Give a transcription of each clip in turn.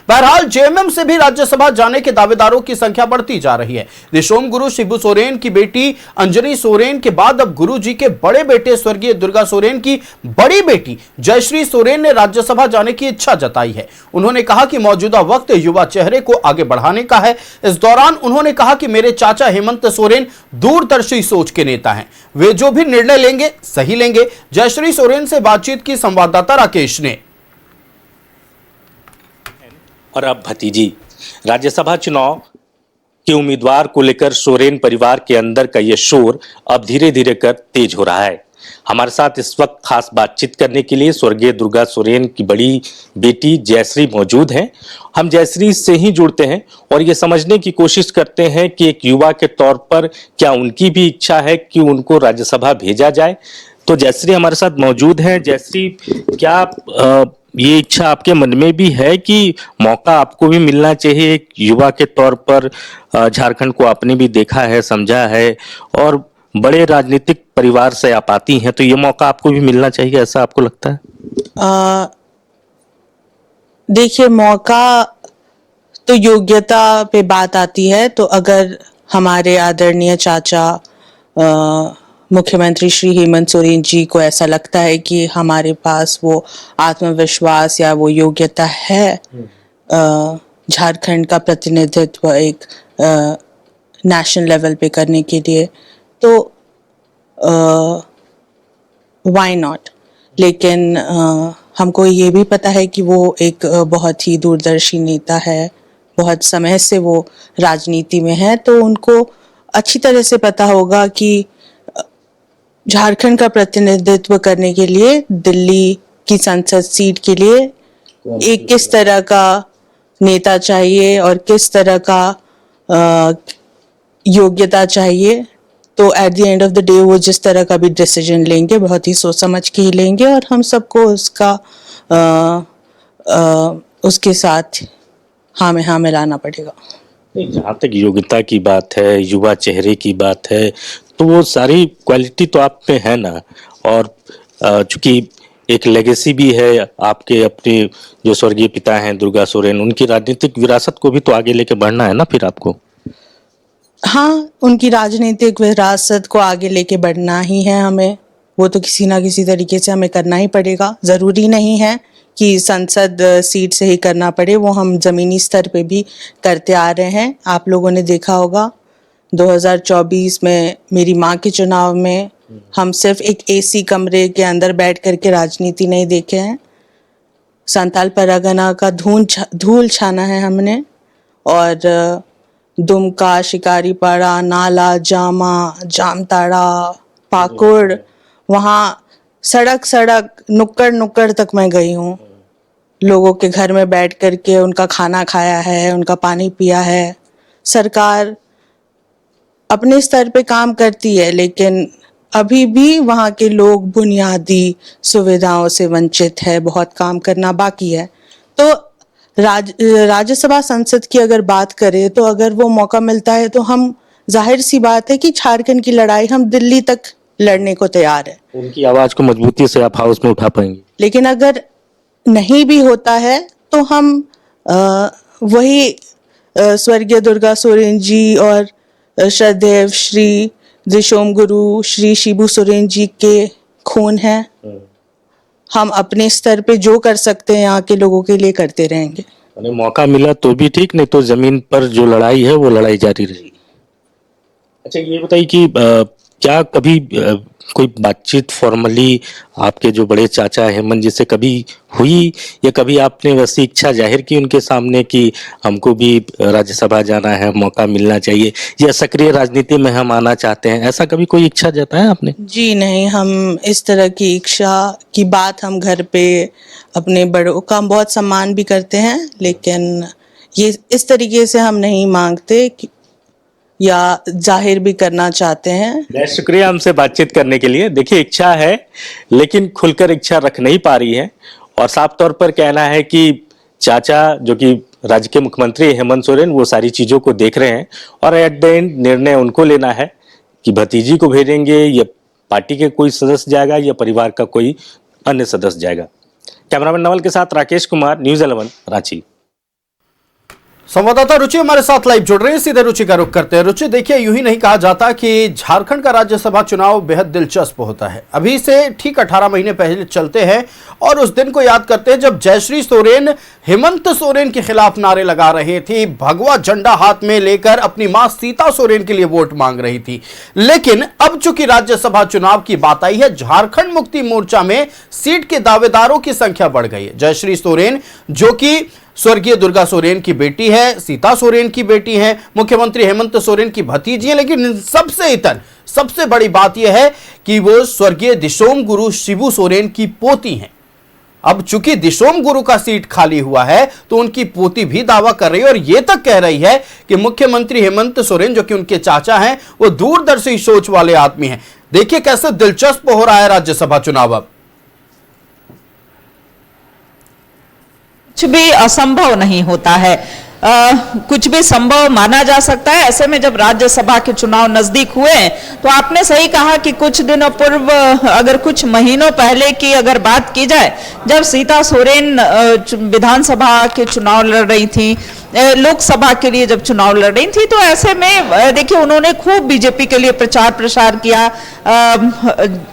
बहरहाल जेएमएम से भी राज्यसभा जाने के दावेदारों की संख्या बढ़ती जा रही है। दिशोम गुरु शिबू सोरेन की बेटी अंजनी सोरेन के बाद अब गुरु जी के बड़े बेटे स्वर्गीय दुर्गा सोरेन की बड़ी बेटी जयश्री सोरेन ने राज्यसभा जाने की इच्छा जताई है। उन्होंने कहा कि मौजूदा वक्त युवा चेहरे को आगे बढ़ाने का है। इस दौरान उन्होंने कहा कि मेरे चाचा हेमंत सोरेन दूरदर्शी सोच के नेता हैं, वे जो भी निर्णय लेंगे सही लेंगे। जयश्री सोरेन से बातचीत की संवाददाता राकेश ने। और अब भतीजी राज्यसभा चुनाव के उम्मीदवार को लेकर सोरेन परिवार के अंदर का यह शोर अब धीरे धीरे कर तेज हो रहा है। हमारे साथ इस वक्त खास बातचीत करने के लिए स्वर्गीय दुर्गा सोरेन की बड़ी बेटी जयश्री मौजूद हैं। हम जयश्री से ही जुड़ते हैं और ये समझने की कोशिश करते हैं कि एक युवा के तौर पर क्या उनकी भी इच्छा है कि उनको राज्यसभा भेजा जाए। तो जयश्री हमारे साथ मौजूद हैं। जयश्री, क्या ये इच्छा आपके मन में भी है कि मौका आपको भी मिलना चाहिए एक युवा के तौर पर? झारखंड को आपने भी देखा है, समझा है और बड़े राजनीतिक परिवार से आप आती हैं, तो ये मौका आपको भी मिलना चाहिए, ऐसा आपको लगता है? देखिए, मौका तो योग्यता पे बात आती है। तो अगर हमारे आदरणीय चाचा मुख्यमंत्री श्री हेमंत सोरेन जी को ऐसा लगता है कि हमारे पास वो आत्मविश्वास या वो योग्यता है झारखंड का प्रतिनिधित्व एक नेशनल लेवल पे करने के लिए, तो व्हाई नॉट। लेकिन हमको ये भी पता है कि वो एक बहुत ही दूरदर्शी नेता है, बहुत समय से वो राजनीति में है, तो उनको अच्छी तरह से पता होगा कि झारखंड का प्रतिनिधित्व करने के लिए दिल्ली की संसद सीट के लिए एक किस तरह का नेता चाहिए और किस तरह का योग्यता चाहिए। तो at the end of the day वो जिस तरह का भी डिसीजन लेंगे बहुत ही सोच समझ के ही लेंगे और हम सबको उसका उसके साथ हाँ में हाँ मिलाना पड़ेगा। जहाँ तक योग्यता की बात है, युवा चेहरे की बात है, तो वो सारी क्वालिटी तो आप में है ना। और चूंकि एक लेगेसी भी है आपके अपने जो स्वर्गीय पिता हैं दुर्गा सोरेन, उनकी राजनीतिक विरासत को भी तो आगे लेके बढ़ना है ना फिर आपको। हाँ, उनकी राजनीतिक विरासत को आगे लेके बढ़ना ही है हमें। वो तो किसी ना किसी तरीके से हमें करना ही पड़ेगा। ज़रूरी नहीं है कि संसद सीट से ही करना पड़े, वो हम ज़मीनी स्तर पे भी करते आ रहे हैं। आप लोगों ने देखा होगा 2024 में मेरी माँ के चुनाव में हम सिर्फ एक एसी कमरे के अंदर बैठ करके राजनीति नहीं देखे हैं। संताल परगना का धूल छाना है हमने, और दुमका, शिकारीपाड़ा, नाला, जामा, जामताड़ा, पाकुड़, वहाँ सड़क सड़क नुक्कड़ नुक्कड़ तक मैं गई हूँ। लोगों के घर में बैठ करके उनका खाना खाया है, उनका पानी पिया है। सरकार अपने स्तर पे काम करती है, लेकिन अभी भी वहाँ के लोग बुनियादी सुविधाओं से वंचित है, बहुत काम करना बाकी है। तो राज्यसभा संसद की अगर बात करें तो अगर वो मौका मिलता है तो हम, जाहिर सी बात है कि झारखंड की लड़ाई हम दिल्ली तक लड़ने को तैयार है। उनकी आवाज को मजबूती से आप हाउस में उठा पाएंगे। लेकिन अगर नहीं भी होता है तो हम वही स्वर्गीय दुर्गा सोरेन जी और श्रद्धेय श्री दिशोम गुरु श्री शिबू सोरेन जी के खून हैं। हम अपने स्तर पे जो कर सकते हैं यहाँ के लोगों के लिए करते रहेंगे। मौका मिला तो भी ठीक, नहीं तो जमीन पर जो लड़ाई है वो लड़ाई जारी रहेगी। अच्छा, ये बताइए कि क्या कभी कोई बातचीत फॉर्मली आपके जो बड़े चाचा हेमंत जी से कभी हुई, या कभी आपने वैसी इच्छा जाहिर की उनके सामने कि हमको भी राज्यसभा जाना है, मौका मिलना चाहिए, या सक्रिय राजनीति में हम आना चाहते हैं, ऐसा कभी कोई इच्छा जताया आपने? जी नहीं, हम इस तरह की इच्छा की बात हम घर पे अपने बड़ों का बहुत सम्मान भी करते हैं, लेकिन ये इस तरीके से हम नहीं मांगते या जाहिर भी करना चाहते हैं। बहुत शुक्रिया हमसे बातचीत करने के लिए। देखिए, इच्छा है लेकिन खुलकर इच्छा रख नहीं पा रही है, और साफ तौर पर कहना है कि चाचा जो कि राज्य के मुख्यमंत्री हेमंत सोरेन, वो सारी चीजों को देख रहे हैं और एट द एंड निर्णय उनको लेना है कि भतीजी को भेजेंगे या पार्टी के कोई सदस्य जाएगा या परिवार का कोई अन्य सदस्य जाएगा। कैमरामैन नवल के साथ राकेश कुमार, न्यूज़ 11 रांची। संवाददाता रुचि हमारे साथ लाइव जुड़ रहे हैं, सीधे रुचि का रुख करते हैं। रुचि, देखिए, यूं ही नहीं कहा जाता कि झारखंड का राज्यसभा चुनाव बेहद दिलचस्प होता है। अभी से ठीक 18 महीने पहले चलते हैं और उस दिन को याद करते हैं जब जयश्री सोरेन हेमंत सोरेन के खिलाफ नारे लगा रही थी, भगवा झंडा हाथ में लेकर अपनी मां सीता सोरेन के लिए वोट मांग रही थी। लेकिन अब चूंकि राज्यसभा चुनाव की बात आई है, झारखंड मुक्ति मोर्चा में सीट के दावेदारों की संख्या बढ़ गई है। जयश्री सोरेन, जो कि स्वर्गीय दुर्गा सोरेन की बेटी है, सीता सोरेन की बेटी है, मुख्यमंत्री हेमंत सोरेन की भतीजी है, लेकिन सबसे बड़ी बात यह है कि वो स्वर्गीय दिशोम गुरु शिबू सोरेन की पोती हैं। अब चूंकि दिशोम गुरु का सीट खाली हुआ है तो उनकी पोती भी दावा कर रही है और यह तक कह रही है कि मुख्यमंत्री हेमंत सोरेन, जो कि उनके चाचा हैं, वो दूरदर्शी सोच वाले आदमी हैं। देखिए कैसे दिलचस्प हो रहा है राज्यसभा चुनाव। अब कुछ भी असंभव नहीं होता है, कुछ भी संभव माना जा सकता है। ऐसे में जब राज्यसभा के चुनाव नजदीक हुए तो आपने सही कहा कि कुछ दिनों पूर्व, अगर कुछ महीनों पहले की अगर बात की जाए, जब सीता सोरेन विधानसभा के चुनाव लड़ रही थी, लोकसभा के लिए जब चुनाव लड़ रही थी, तो ऐसे में देखिए उन्होंने खूब बीजेपी के लिए प्रचार प्रसार किया,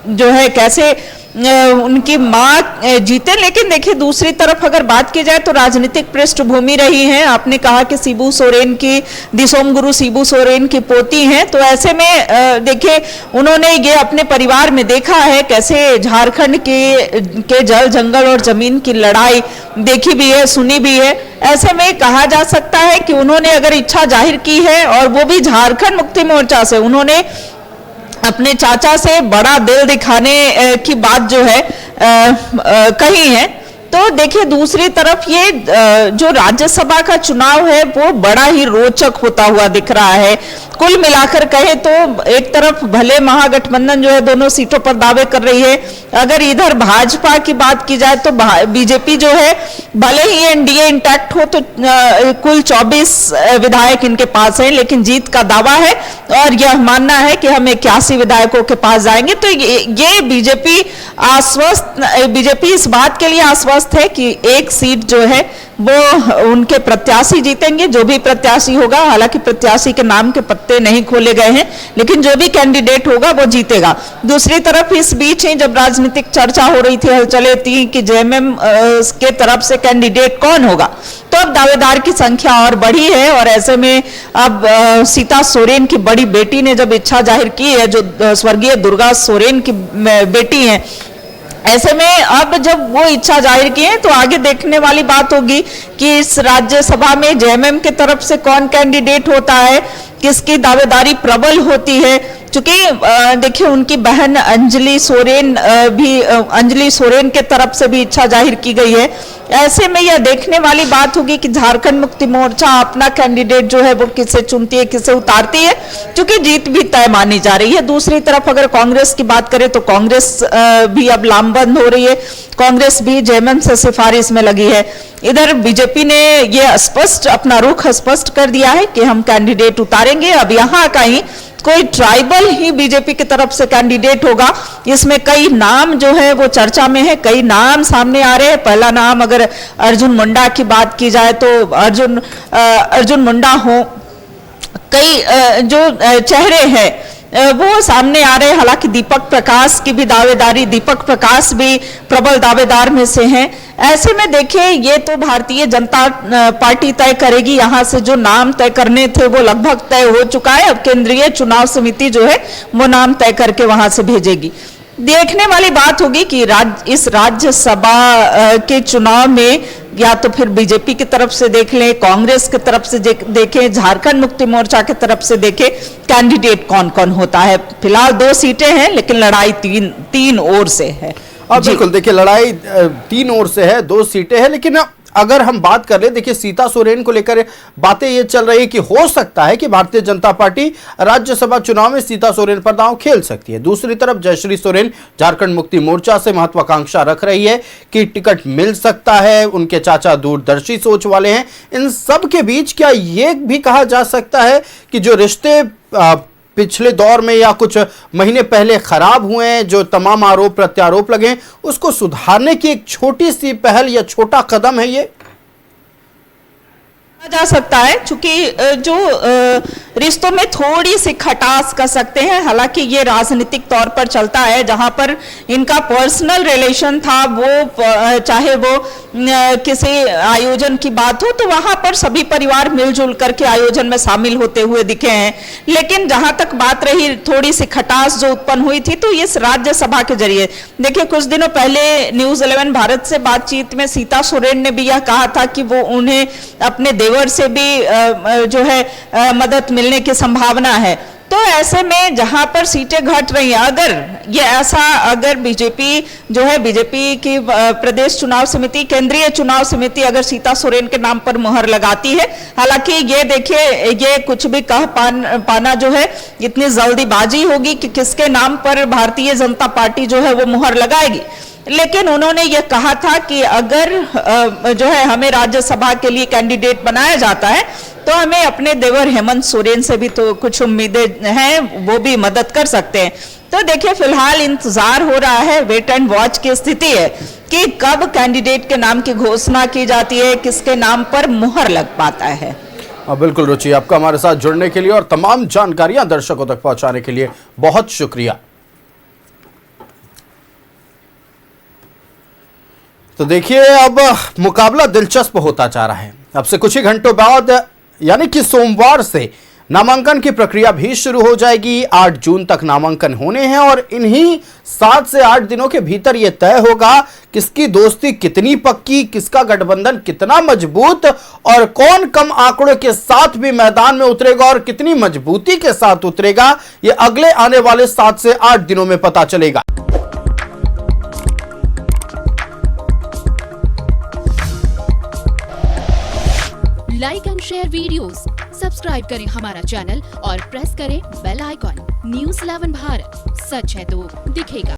जो है कैसे उनकी मां जीते। लेकिन देखिए दूसरी तरफ अगर बात की जाए तो राजनीतिक पृष्ठभूमि रही है। आपने कहा कि शिबू सोरेन की, दिशोम गुरु शिबू सोरेन की पोती हैं, तो ऐसे में देखिए उन्होंने ये अपने परिवार में देखा है कैसे झारखंड के जल जंगल और जमीन की लड़ाई देखी भी है, सुनी भी है। ऐसे में कहा जा सकता है कि उन्होंने अगर इच्छा जाहिर की है, और वो भी झारखंड मुक्ति मोर्चा से, उन्होंने अपने चाचा से बड़ा दिल दिखाने की बात जो है कही है। तो देखिए दूसरी तरफ ये जो राज्यसभा का चुनाव है वो बड़ा ही रोचक होता हुआ दिख रहा है। कुल मिलाकर कहे तो एक तरफ भले महागठबंधन जो है दोनों सीटों पर दावे कर रही है, अगर इधर भाजपा की बात की जाए तो बीजेपी जो है भले ही एनडीए इंटैक्ट हो तो कुल 24 विधायक इनके पास हैं, लेकिन जीत का दावा है और यह मानना है कि हम 81 विधायकों के पास जाएंगे। तो ये बीजेपी इस बात के लिए आश्वस्त है कि एक सीट जो है वो उनके प्रत्याशी जीतेंगे, जो भी प्रत्याशी होगा। हालांकि प्रत्याशी के नाम के पत्ते नहीं खोले गए हैं, लेकिन जो भी कैंडिडेट होगा वो जीतेगा। दूसरी तरफ इस बीच ही जब राजनीतिक चर्चा हो रही थी, हलचलें थी कि जेएमएम के तरफ से कैंडिडेट कौन होगा, तो अब दावेदार की संख्या और बढ़ी है। और ऐसे में अब सीता सोरेन की बड़ी बेटी ने जब इच्छा जाहिर की है, जो स्वर्गीय दुर्गा सोरेन की बेटी है, ऐसे में अब जब वो इच्छा जाहिर की है तो आगे देखने वाली बात होगी कि इस राज्यसभा में जेएमएम के तरफ से कौन कैंडिडेट होता है, किसकी दावेदारी प्रबल होती है। चूंकि देखिए उनकी बहन अंजलि सोरेन के तरफ से भी इच्छा जाहिर की गई है। ऐसे में यह देखने वाली बात होगी कि झारखंड मुक्ति मोर्चा अपना कैंडिडेट जो है वो किसे चुनती है, किसे उतारती है, क्योंकि जीत भी तय मानी जा रही है। दूसरी तरफ अगर कांग्रेस की बात करें तो कांग्रेस भी अब लामबंद हो रही है, कांग्रेस भी जेएमएम से सिफारिश में लगी है। इधर बीजेपी ने यह स्पष्ट अपना रुख स्पष्ट कर दिया है कि हम कैंडिडेट उतारेंगे। अब यहाँ का ही कोई ट्राइबल ही बीजेपी की तरफ से कैंडिडेट होगा। इसमें कई नाम जो है वो चर्चा में है, कई नाम सामने आ रहे हैं। पहला नाम अगर अर्जुन मुंडा की बात की जाए तो अर्जुन मुंडा हो, कई जो चेहरे हैं वो सामने आ रहे हैं। हालांकि दीपक प्रकाश की भी दावेदारी, दीपक प्रकाश भी प्रबल दावेदार में से हैं। ऐसे में देखिए ये तो भारतीय जनता पार्टी तय करेगी। यहाँ से जो नाम तय करने थे वो लगभग तय हो चुका है। अब केंद्रीय चुनाव समिति जो है वो नाम तय करके वहां से भेजेगी। देखने वाली बात होगी कि इस राज्यसभा के चुनाव में या तो फिर बीजेपी की तरफ से देख लें, कांग्रेस की तरफ से देखें, झारखंड मुक्ति मोर्चा की तरफ से देखें, कैंडिडेट कौन कौन होता है। फिलहाल 2 सीटें हैं, लेकिन लड़ाई तीन ओर से है। बिल्कुल, देखिए लड़ाई 3 ओर से है, 2 सीटें हैं। लेकिन अगर हम बात कर ले, देखिए सीता सोरेन को लेकर बातें ये चल रही है कि हो सकता है कि भारतीय जनता पार्टी राज्यसभा चुनाव में सीता सोरेन पर दांव खेल सकती है। दूसरी तरफ जयश्री सोरेन झारखंड मुक्ति मोर्चा से महत्वाकांक्षा रख रही है कि टिकट मिल सकता है, उनके चाचा दूरदर्शी सोच वाले हैं। इन सब के बीच क्या ये भी कहा जा सकता है कि जो रिश्ते पिछले दौर में या कुछ महीने पहले खराब हुए हैं, जो तमाम आरोप प्रत्यारोप लगे हैं, उसको सुधारने की एक छोटी सी पहल या छोटा कदम है ये? जा सकता है, चूंकि जो रिश्तों में थोड़ी सी खटास कर सकते हैं, हालांकि ये राजनीतिक तौर पर चलता है, जहां पर इनका पर्सनल रिलेशन था, वो चाहे वो किसी आयोजन की बात हो तो वहां पर सभी परिवार मिलजुल करके आयोजन में शामिल होते हुए दिखे हैं। लेकिन जहां तक बात रही थोड़ी सी खटास जो उत्पन्न हुई थी, तो इस राज्यसभा के जरिए देखिए, कुछ दिनों पहले न्यूज़ 11 भारत से बातचीत में सीता सोरेन ने भी यह कहा था कि वो उन्हें अपने देवर से भी जो है मदद मिलने की संभावना है। तो ऐसे में जहां पर सीटें घट रही हैं, अगर बीजेपी जो है, बीजेपी की प्रदेश चुनाव समिति, केंद्रीय चुनाव समिति अगर सीता सोरेन के नाम पर मुहर लगाती है, हालांकि ये देखिए, ये कुछ भी कह पाना जो है इतनी जल्दीबाजी होगी कि किसके नाम पर भारतीय जनता पार्टी जो है वो मुहर लगाएगी। लेकिन उन्होंने ये कहा था कि अगर जो है हमें राज्यसभा के लिए कैंडिडेट बनाया जाता है तो हमें अपने देवर हेमंत सोरेन से भी तो कुछ उम्मीदें हैं, वो भी मदद कर सकते हैं। तो देखिए, फिलहाल इंतजार हो रहा है, वेट एंड वॉच की स्थिति है कि कब कैंडिडेट के नाम की घोषणा की जाती है, किसके नाम पर मुहर लग पाता है। बिल्कुल रुचि, आपका हमारे साथ जुड़ने के लिए और तमाम जानकारियां दर्शकों तक पहुंचाने के लिए बहुत शुक्रिया। तो देखिए, अब मुकाबला दिलचस्प होता जा रहा है। अब से कुछ ही घंटों बाद यानी कि सोमवार से नामांकन की प्रक्रिया भी शुरू हो जाएगी। 8 जून तक नामांकन होने हैं और इन्हीं 7 से 8 दिनों के भीतर यह तय होगा किसकी दोस्ती कितनी पक्की, किसका गठबंधन कितना मजबूत और कौन कम आंकड़ों के साथ भी मैदान में उतरेगा और कितनी मजबूती के साथ उतरेगा। यह अगले आने वाले 7 से 8 दिनों में पता चलेगा। Like and share videos, subscribe करें हमारा चैनल और प्रेस करें बेल आइकॉन। न्यूज़ 11 भारत, सच है तो दिखेगा।